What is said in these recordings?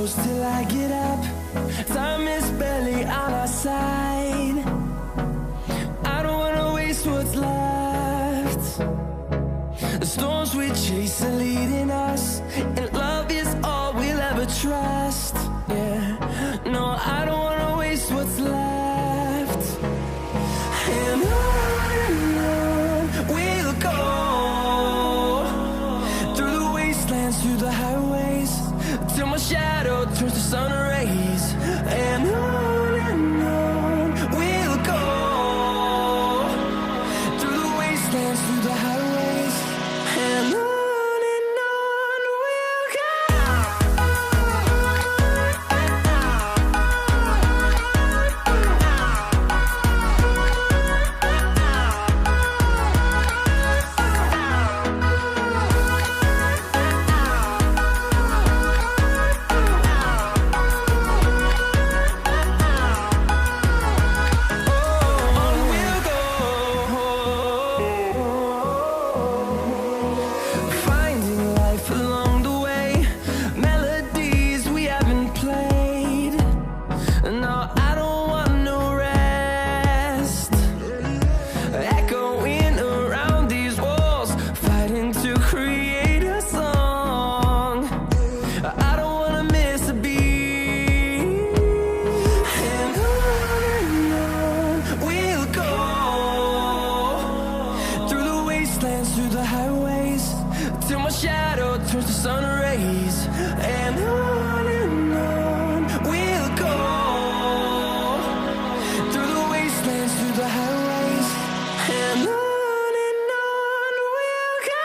close till I get up. Time is barely on our side. I don't wanna waste what's left. The storms we chase are leading us, and love is all we'll ever trust. Yeah, no, I don't wanna waste what's left. And on we'll go, through the wastelands, through the highways, till my shadow turns to sun rays. And on we'll go, through the wastelands, through the highways, and on we'll go. Through the highways, till my shadow turns to sun rays. And on we'll go, through the wastelands, through the highways, and on we'll go.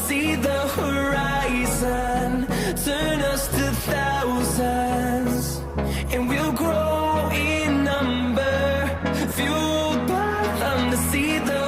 See the horizon, turn us to thousands, and we'll grow in number, fueled by them to see the